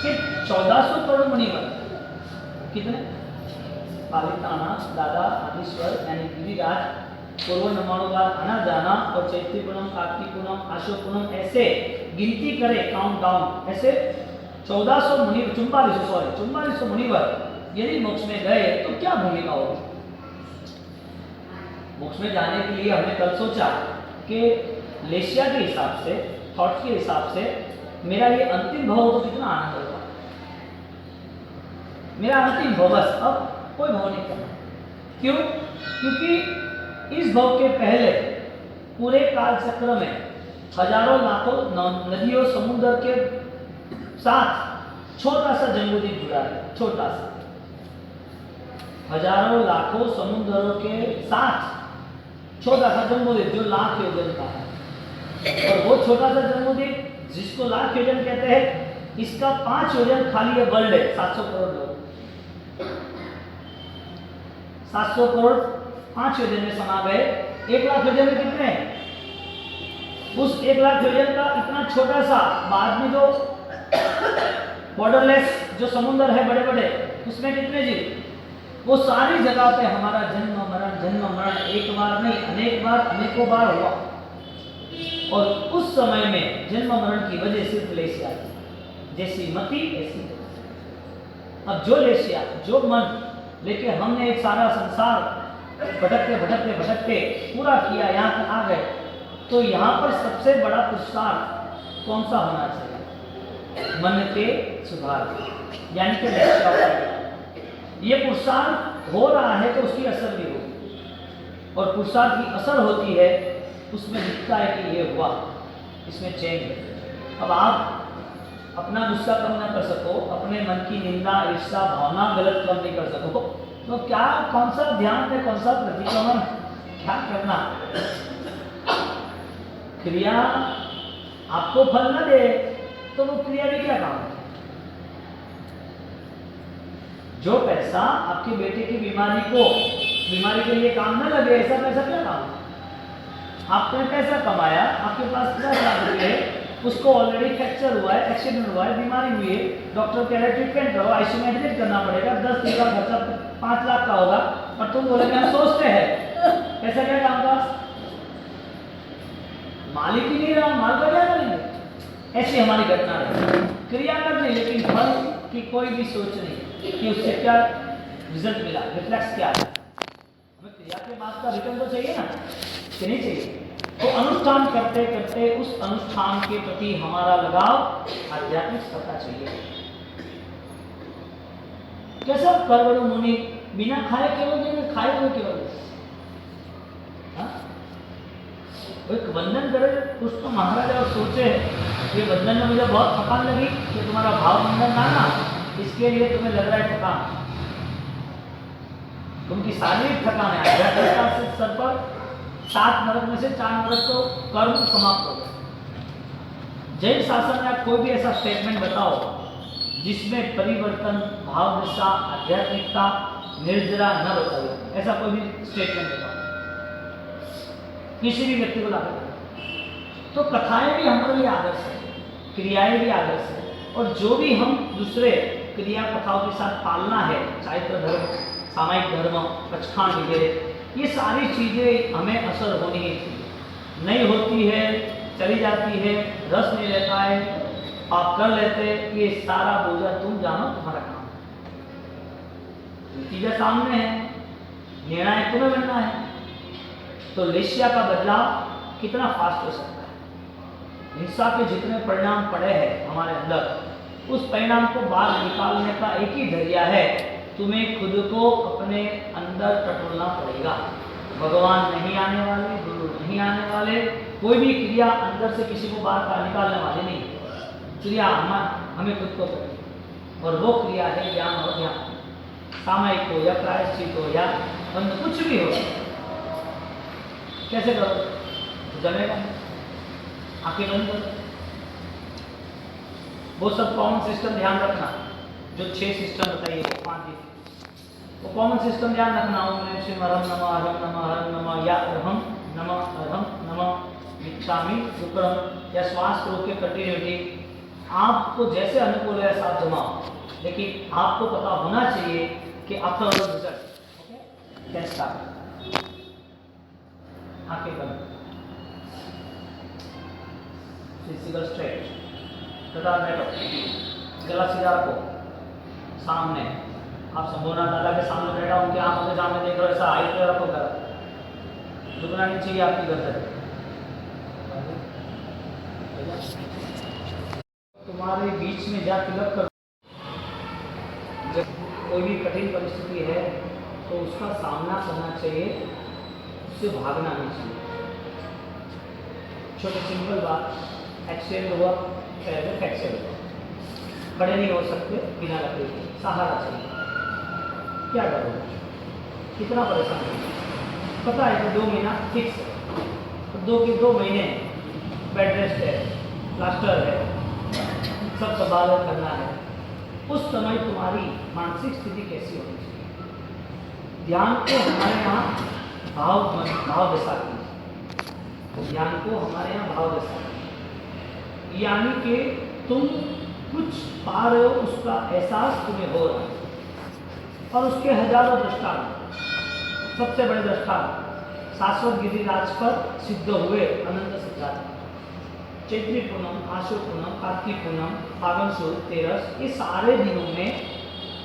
कि 1400 करोड़ मुनिवर कितने पालिताना दादा आदिश्वर यानी गिरिराज पूर्व नमाणुवाद आना जाना और चैत्री पूनम कार्तिक पूनम अशोक पूनम ऐसे गिनती करे काउंट डाउन ऐसे 1400 मुनिवर 4400 मुनिवर यदि मोक्ष में गए तो क्या भूमिका होगी। मोक्ष में जाने के लिए हमने कल सोचा कि लेशिया के हिसाब से थॉट के हिसाब से मेरा ये अंतिम भव हो तो कितना आनंद होगा, मेरा अंतिम भव बस, अब कोई भव नहीं करना। क्यों? क्योंकि इस भव के पहले पूरे काल चक्र में हजारों लाखों नदियों समुद्र के साथ छोटा सा जम्बूद्वीप जुड़ा है, छोटा सा, हजारों लाखों समुद्रों के साथ छोटा सा जम्बूद्वीप जो लाख योजन का है, और वो छोटा सा जम्बूद्वीप जिसको लाख योजन कहते हैं, इसका 5 योजन खाली है वर्ल्ड है, 700 करोड़ लोग, 700 करोड़ 5 योजन में समा गए। 1 लाख योजन में कितने हैं? उस 1 लाख योजन का इतना छोटा सा बाद में जो बॉर्डरलेस जो समुद्र है बड़े बड़े, उसमें कितने जीव, वो सारी जगह पे हमारा जन्म मरण एक बार नहीं अनेक बार अनेकों बार हुआ, और उस समय में जन्म मरण की वजह सिर्फ लेशिया थी, जैसी मति ऐसी। अब जो लेशिया जो मन लेके हमने एक सारा संसार भटकते भटकते भटकते पूरा किया, यहाँ तक आ गए, तो यहाँ पर सबसे बड़ा पुरुषार्थ कौन सा होना चाहिए? मन के सुधार, यानी कि ये पुरुषार्थ हो रहा है तो उसकी असर भी होगी, और पुरुषार्थ की असर होती है उसमें दिखता है कि ये हुआ, इसमें चेंज है। अब आप अपना गुस्सा कम ना कर सको, अपने मन की निंदा ईर्ष्या भावना गलत कम नहीं कर सको, तो क्या कौन सा ध्यान है, कौन सा प्रतिक्रमण, क्या करना? क्रिया आपको फल न दे तो वो क्रिया भी क्या काम है? जो पैसा आपके बेटे की बीमारी के लिए काम न लगे, ऐसा पैसा क्या काम है? आपने पैसा कमाया, आपके पास 50 लाख रुपए है, उसको ऑलरेडी फ्रैक्चर हुआ है, एक्सीडेंट हुआ है, बीमारी हुई है, डॉक्टर कह रहे ट्रीटमेंट करो, आईसीयू में एडमिट करना पड़ेगा, 10 दिन का खर्चा 5 लाख का होगा, और तुम बोले हम सोचते हैं, पैसा क्या काम का? मालिक ही नहीं रहा, माल का क्या करेंगे? ऐसी हमारी घटना है, क्रिया कर दी लेकिन फल की कोई भी सोच नहीं कि उससे क्या रिजल्ट मिला, रिफ्लेक्स क्या है। हमें क्रिया के बाद का रिटर्न तो चाहिए ना, कि नहीं चाहिए? तो अनुष्ठान करते करते उस अनुष्ठान के प्रति हमारा लगाव आध्यात्मिक होना चाहिए। कैसा करवड़ो मुनि बिना खाए केवल देने, खाए हुए केवल, एक वंदन करे कुछ तो महाराजा और सोचे ये वंदन में मुझे बहुत थकान लगी, कि तुम्हारा भाव वंदन ना इसके लिए तुम्हें लग रहा है थकान, उनकी शारीरिक थकान है, आध्यात्मिकता से सर पर 7 नरक में से 4 नरक तो कर्म समाप्त हो गए। जैन शासन में आप कोई भी ऐसा स्टेटमेंट बताओ जिसमें परिवर्तन, भाव दशा, आध्यात्मिकता, निर्जरा न बताओ, ऐसा कोई भी स्टेटमेंट बताओ किसी भी व्यक्ति को लागू करें। तो कथाएं भी हमारे लिए आदर्श है, क्रियाएं भी आदर्श है, और जो भी हम दूसरे क्रिया कथाओं के साथ पालना है, चारित्र धर्म, सामायिक धर्म, पचखान वगैरह, ये सारी चीजें हमें असर होनी ही चाहिए। नहीं होती है, चली जाती है, रस नहीं रहता है, आप कर लेते, ये सारा बोझा तुम जानो, तुम्हारा काम है, चीजें सामने है, निर्णय तुम्हें बनना है। तो लेशिया का बदलाव कितना फास्ट हो सकता है? हिंसा के जितने परिणाम पड़े हैं हमारे अंदर, उस परिणाम को बाहर निकालने का एक ही जरिया है, तुम्हें खुद को अपने अंदर टटोलना पड़ेगा। भगवान नहीं आने वाले, गुरु नहीं आने वाले, कोई भी क्रिया अंदर से किसी को बाहर निकालने वाले नहीं। क्रिया हमें खुद को करनी, और वो क्रिया है ज्ञान और ध्यान, सामायिक हो या प्रायश्चित हो या बंद, कुछ भी हो। कैसे करो? जमेगा, आंखें बंद करो, वो सब कॉमन सिस्टम ध्यान रखना, जो 6 सिस्टम बताइए, 5 वो कॉमन सिस्टम ध्यान रखना। ओम नमः शिवाय, हरम नमः, हरम नमः, हरम नमः, या अरहम नमः, अरहम नमः, इच्छामि शुक्रम, या श्वास रोक के कंटिन्यूटी, आपको जैसे अनुकूल है आप जमाओ, लेकिन आपको पता होना चाहिए कि after result. Okay, can start. आंखें बंद, फिजिकल स्ट्रेच, तथा बैठो, गला सीधा रखो, सामने आप संबोधना दादा के सामने बैठा, उनके आंखों के सामने देख रहे हो, ऐसा हाइट पे रखो गला, झुकना नहीं चाहिए आपकी गर्दन। तुम्हारे बीच में जा तिलक करो। जब कोई भी कठिन परिस्थिति है तो उसका सामना करना चाहिए, उससे भागना नहीं चाहिए। छोटी सिंपल बात, एक्सीडेंट हुआ, एक्सीडेंट हुआ, खड़े नहीं हो सकते बिना लकड़ी के, सहारा चाहिए, क्या करोगे? कितना परेशान है? पता है कि 2 महीना फिक्स है, तो 2 महीने बेड रेस्ट है, प्लास्टर है, सब संभाल करना है। उस समय तुम्हारी मानसिक स्थिति कैसी होनी चाहिए? ध्यान को हमारे यहाँ भाव दशा की, ध्यान को हमारे यहाँ भाव दशा की, यानी कि तुम कुछ पा रहे हो, उसका एहसास तुम्हें हो रहा है, और उसके हजारों दृष्टांत। सबसे बड़े दृष्टांत शाश्वत गिरिराज पर सिद्ध हुए अनंत सिद्धार्थ। चैत्री पूनम, आशु पूनम, कार्तिक पूनम, फागुन शुद्ध, तेरस, ये सारे दिनों में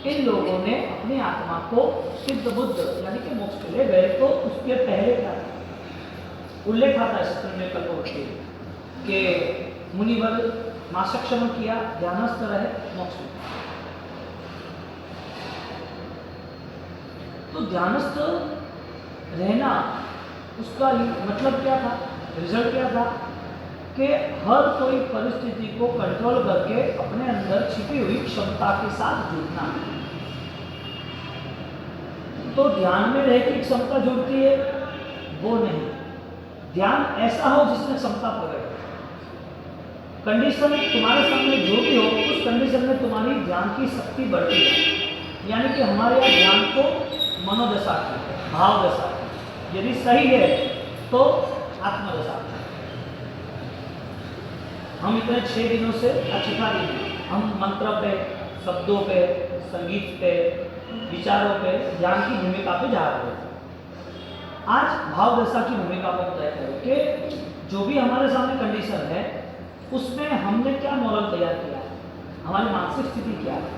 इन लोगों ने अपनी आत्मा को सिद्ध बुद्ध यानी कि मोक्ष के लिए गए। तो उसके पहले क्या उल्लेख आता है सत्र में कल्पवृत्ति के मुनिवर मासक्षम किया, ध्यानस्थ रहे, मोक्ष। तो ध्यानस्थ रहना उसका मतलब क्या था, रिजल्ट क्या था कि हर कोई परिस्थिति को कंट्रोल करके अपने अंदर छिपी हुई क्षमता के साथ जुड़ना। तो ध्यान में रह के क्षमता जुड़ती है वो नहीं, ध्यान ऐसा हो जिसमें क्षमता प्रकट हो। कंडीशन तुम्हारे सामने जो भी हो, उस कंडीशन में तुम्हारी ध्यान की शक्ति बढ़ती है। यानी कि हमारे यहाँ ध्यान को मनोदशा की, भाव दशा की, यदि सही है तो आत्मदशा। हम इतने 6 दिनों से अचिता नहीं, हम मंत्र पे, शब्दों पे, संगीत पे, विचारों पे, ध्यान की भूमिका पे जा रहे हैं। आज भाव दशा की भूमिका को तय करें कि जो भी हमारे सामने कंडीशन है उसमें हमने क्या मॉडल तैयार किया है, हमारी मानसिक स्थिति क्या है।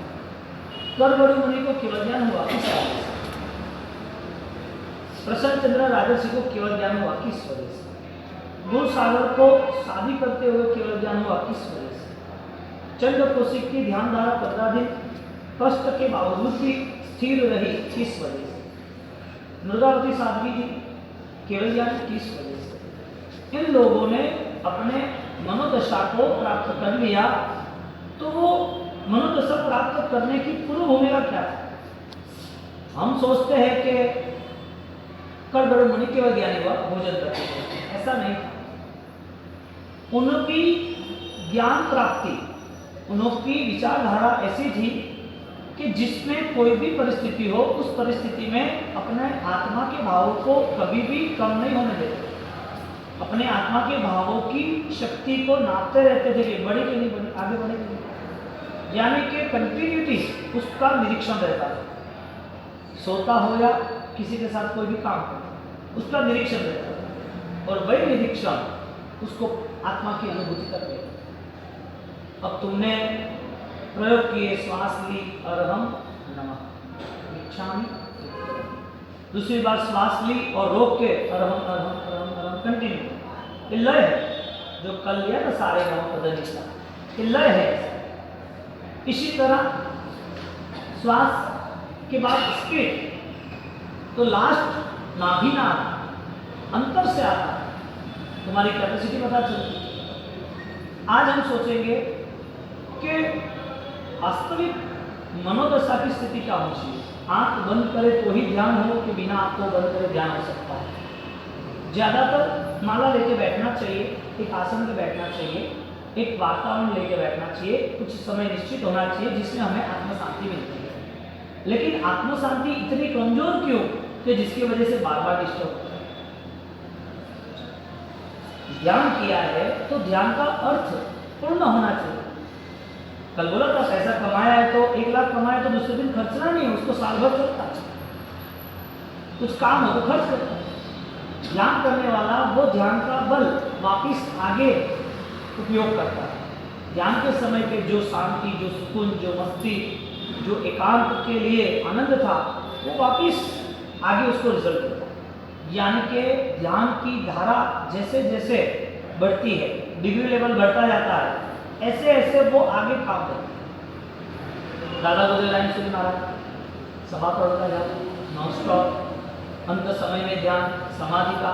कर्मणि मुनि को केवल ज्ञान हुआ किस वजह से? प्रसन्न चंद्र राजर्षि को केवल ज्ञान हुआ किस वजह से? गुरु सागर को शादी करते हुए केवल ज्ञान हुआ किस वजह से? चंद्र कौशिक की ध्यान धारा 15 दिन कष्ट के बावजूद भी स्थिर रही किस वजह से? मृगावती साध्वी जी केवल ज्ञान किस वजह से? इन लोगों ने अपने मनोदशा को प्राप्त कर लिया। तो वो मनोदशा प्राप्त करने की पूर्व भूमिका क्या है? हम सोचते हैं कि कल बड़े मुनि केवल ज्ञानी हुआ, भोजन करते, ऐसा नहीं था। उनकी ज्ञान प्राप्ति, उनकी विचारधारा ऐसी थी कि जिसमें कोई भी परिस्थिति हो, उस परिस्थिति में अपने आत्मा के भावों को कभी भी कम नहीं होने देते, अपने आत्मा के भावों की शक्ति को नापते रहते थे कि बढ़े कि नहीं बढ़े, आगे बढ़े कि नहीं। यानी कि कंटिन्यूटी उसका निरीक्षण रहता था। सोता हो या किसी के साथ कोई भी काम हो, उसका निरीक्षण रहता था, और वही निरीक्षण उसको आत्मा की अनुभूति कर देता। अब तुमने प्रयोग किए, श्वास ली, अरहम नमः इच्छामि, दूसरी बार श्वास ली और रोक के अरहम अरहम अरहम अरहम कंटिन्यू। ये लय है, जो कल लिया ना सारे गाँव पदनिसा, ये लय है। इसी तरह श्वास के बाद स्किट, तो लास्ट नाभि ना अंतर से आता है, तुम्हारी कैपेसिटी पता चलती है। आज हम सोचेंगे कि वास्तविक मनोदशा की स्थिति क्या होनी चाहिए। आंख बंद करे तो ही ध्यान हो कि बिना आंख को बंद करे ध्यान हो सकता है। ज़्यादातर माला लेके बैठना चाहिए, एक आसन पे बैठना चाहिए, एक वातावरण लेके बैठना चाहिए, कुछ समय निश्चित होना चाहिए जिसमें हमें आत्म शांति मिलती है। लेकिन आत्म शांति इतनी कमजोर क्यों कि जिसकी वजह से बार बार डिस्टर्ब होता है। ध्यान किया है तो ध्यान का अर्थ पूर्ण होना चाहिए। कल बोला था पैसा कमाया है तो 1 लाख कमाया तो दूसरे दिन खर्चना नहीं है, उसको साल भर चलता है। कुछ काम हो तो खर्च करता है। ध्यान करने वाला वो ध्यान का बल वापिस आगे उपयोग करता है। ध्यान के समय के जो शांति, जो सुकून, जो मस्ती, जो एकांत के लिए आनंद था, वो वापिस आगे उसको रिजल्ट देता है। यानी कि ध्यान की धारा जैसे जैसे बढ़ती है, डिग्री लेवल बढ़ता जाता है, ऐसे ऐसे वो आगे काम करते हैं। दादा गुरुदेव लाइन सुन महाराज सभा पढ़ता जाता नॉन स्टॉप, अंत समय में ध्यान समाधि का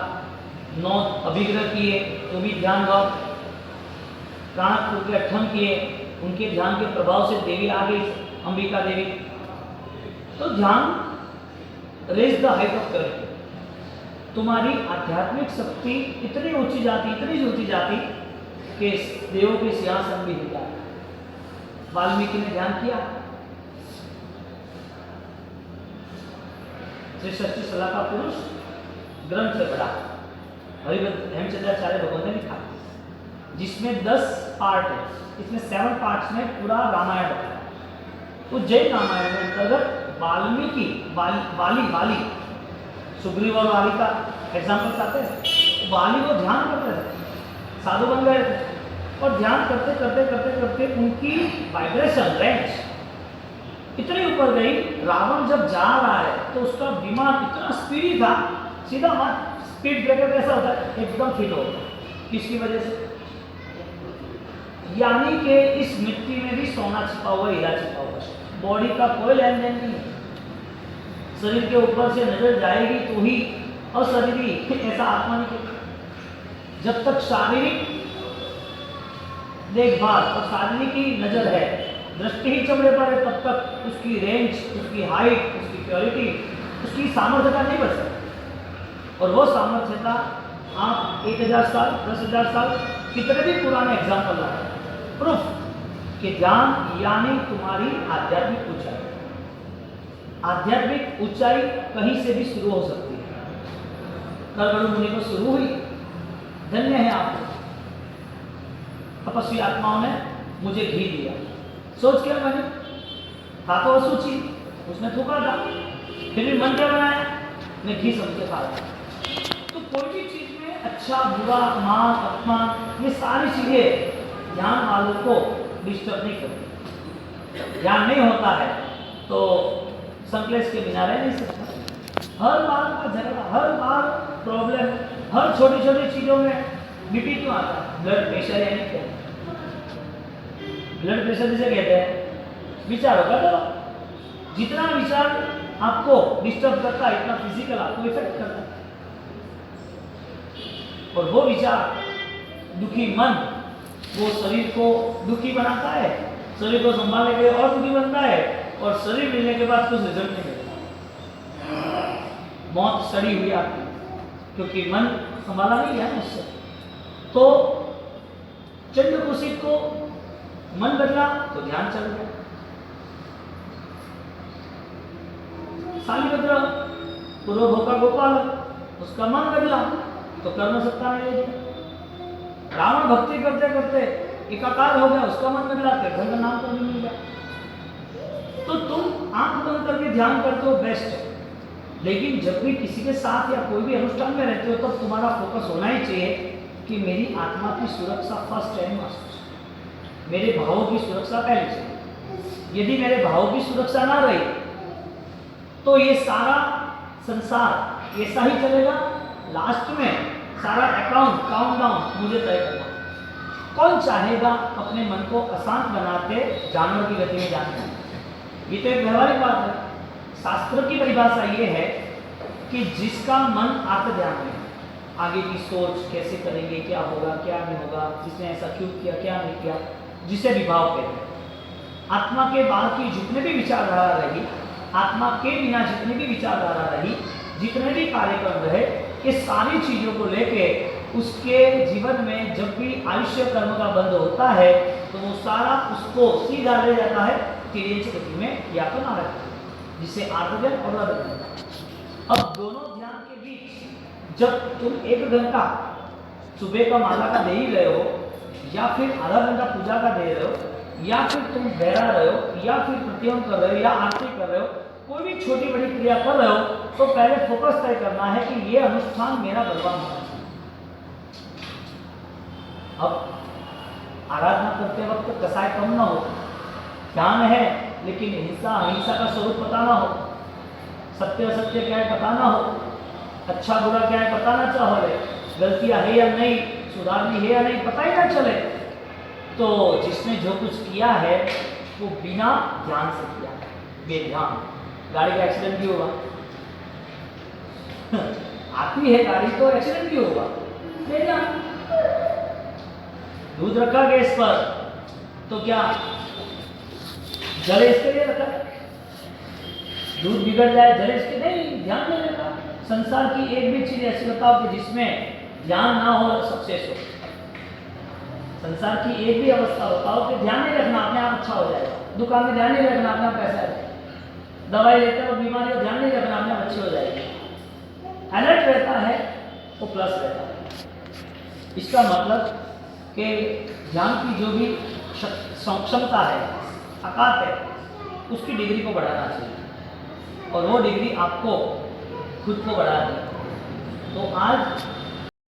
9 अभिग्रह किए तो भी ध्यान भाव, प्राण के 8 किए, उनके ध्यान के प्रभाव से देवी आ गई, अंबिका देवी। तो ध्यान raise the height of correct, तुम्हारी आध्यात्मिक शक्ति इतनी ऊंची जाती कि देवों के सिंहासन भी हिल जाए। वाल्मीकि ने ध्यान किया, श्री षष्ठी सलाह का पुरुष ग्रंथ से बड़ा हरिभद्र हेमचंद्राचार्य भगवान ने लिखा, जिसमें 10 पार्ट है, इसमें 7 पार्ट्स में पूरा रामायण बताया। तो जैन रामायण में अंतर्गत वाल्मीकि वाली सुग्रीव और वाली का एग्जाम्पल आते हैं। वाली वो ध्यान करते थे, साधु बन गए थे, और ध्यान करते करते करते करते उनकी वाइब्रेशन रेंज इतनी ऊपर गई, रावण जब जा रहा है तो उसका विमान इतना स्पीडी था, सीधा मत स्पीड ब्रेकर कैसा होता है, एकदम फिट हो गया। किसकी वजह से? यानी कि इस मिट्टी में भी सोना छिपा हुआ, हीरा छिपा हुआ है। बॉडी का कोई लेन देन नहीं है, शरीर के ऊपर से नजर जाएगी तो ही अशरीरी, ऐसा आत्मा नहीं। जब तक शारीरिक देखभाल और शारीरिक ही नजर है, दृष्टि ही चमड़े पर है, तब तक उसकी रेंज, उसकी हाइट, उसकी प्योरिटी, उसकी सामर्थ्यता नहीं बढ़ सकती। और वो सामर्थ्यता आप 1000 साल 10,000 साल कितने भी पुराने एग्जाम्पल लाए, प्रूफ कि ध्यान यानी तुम्हारी आध्यात्मिक ऊंचाई। आध्यात्मिक ऊंचाई कहीं से भी शुरू हो सकती है। करगड़ू मुनि को शुरू हुई, धन्य है आप तपस्वी आत्माओं ने मुझे घी दिया, सोच के मैंने था तो अशुचि, उसने थूका था, फिर भी मन क्या बनाया, मैं घी समझ के खा रहा। तो कोई भी चीज में अच्छा बुरा, मान अपमान, ये सारी चीजें ध्यान वालों को डिस्टर्ब नहीं करती। ध्यान नहीं होता है तो संकलेश के बिना रह नहीं सकता। हर बार का झगड़ा, हर बार प्रॉब्लम, हर छोटी छोटी चीजों में बीपी क्यों आता है? ब्लड प्रेशर यानी क्या? ब्लड प्रेशर जिसे कहते हैं, विचारों का तो जितना विचार आपको डिस्टर्ब करता है, इतना फिजिकल आपको इफेक्ट करता है। और वो विचार, दुखी मन, वो शरीर को दुखी बनाता है, शरीर को संभालने के लिए और दुखी बनता है, और शरीर मिलने के बाद कुछ रिजल्ट नहीं मिलता। मौत सड़ी हुई आपकी, क्योंकि मन संभाला नहीं है उससे। तो चंद्रकुशिक को मन बदला तो ध्यान चल गया। शालिभद्र पूर्वभोका गोपाल, उसका मन बदला तो कर्म सत्ता में ले गया। रावण भक्ति करते करते एकाकार हो गया, उसका मन बदला, तीर्थंकर नाम तो नहीं मिल गया। तो तुम आंख बंद करके ध्यान करते हो, बेस्ट है, लेकिन जब भी किसी के साथ या कोई भी अनुष्ठान में रहते हो तो तुम्हारा फोकस होना ही चाहिए कि मेरी आत्मा की सुरक्षा फर्स्ट एंड मस्ट, मेरे भावों की सुरक्षा पहले चाहिए। यदि मेरे भावों की सुरक्षा ना रही तो ये सारा संसार ऐसा ही चलेगा, लास्ट में सारा अकाउंट काउंटडाउन मुझे तय करना। कौन चाहेगा अपने मन को अशांत बनाते जानवर की गति में जाने? ये तो एक व्यवहारिक बात है। शास्त्र की परिभाषा ये है कि जिसका मन आत्म ध्यान में, आगे की सोच कैसे करेंगे, क्या होगा क्या नहीं होगा, जिसने ऐसा क्यों किया क्या नहीं किया, जिसे विभाव कहते हैं। आत्मा के बाद की जितने भी विचारधारा रही, आत्मा के बिना जितनी भी विचारधारा रही, जितने भी कार्यक्रम रहे, ये सारी चीजों को लेके उसके जीवन में जब भी आयुष्य कर्म का बंद होता है तो वो सारा उसको सीधा ले जाता है तिर्यंच गति में या तो नारक, जिसे आर्धजन और अधजन। अब दोनों ध्यान के बीच जब तुम 1 घंटा सुबह का माला का दे ही रहे हो या फिर आधा घंटा पूजा का दे रहे हो, या फिर तुम बहरा रहे हो, या फिर प्रतियों कर रहे हो, या आरती कर रहे हो, कोई भी छोटी बड़ी क्रिया कर रहे हो, तो पहले फोकस तय करना है कि ये अनुष्ठान मेरा बलवान होना चाहिए। अब आराधना करते वक्त कसाय कम ना हो, ध्यान है लेकिन हिंसा अहिंसा का स्वरूप पता ना हो, सत्य असत्य क्या है पता ना हो, अच्छा बुरा क्या है पता ना चाहो, गलतियां है या नहीं, सुधारनी है या नहीं पता ही ना चले, तो जिसने जो कुछ किया है वो बिना ध्यान से किया, बेध्यान। गाड़ी का एक्सीडेंट भी होगा, आती है गाड़ी तो एक्सीडेंट भी होगा, बेध्यान। दूध रखा गैस पर तो क्या जले इसके लिए रखा, दूध बिगड़ जाए जले इसके नहीं, ध्यान नहीं रखा। संसार की एक भी चीज ऐसी बताओ कि जिसमें ध्यान ना हो सक्सेस हो। संसार की एक भी अवस्था बताओ कि ध्यान नहीं रखना अपने आप अच्छा हो जाएगा, दुकान में ध्यान नहीं रखना अपने आप पैसा आएगा, दवाई लेते हो बीमारी हो ध्यान नहीं रखना अपने आप अच्छी हो जाएगी। अलर्ट रहता है वो प्लस रहता है। इसका मतलब कि ध्यान की जो भी क्षमता है, ताकत है, उसकी डिग्री को बढ़ाना चाहिए और वो डिग्री आपको खुद को बढ़ा दी। तो आज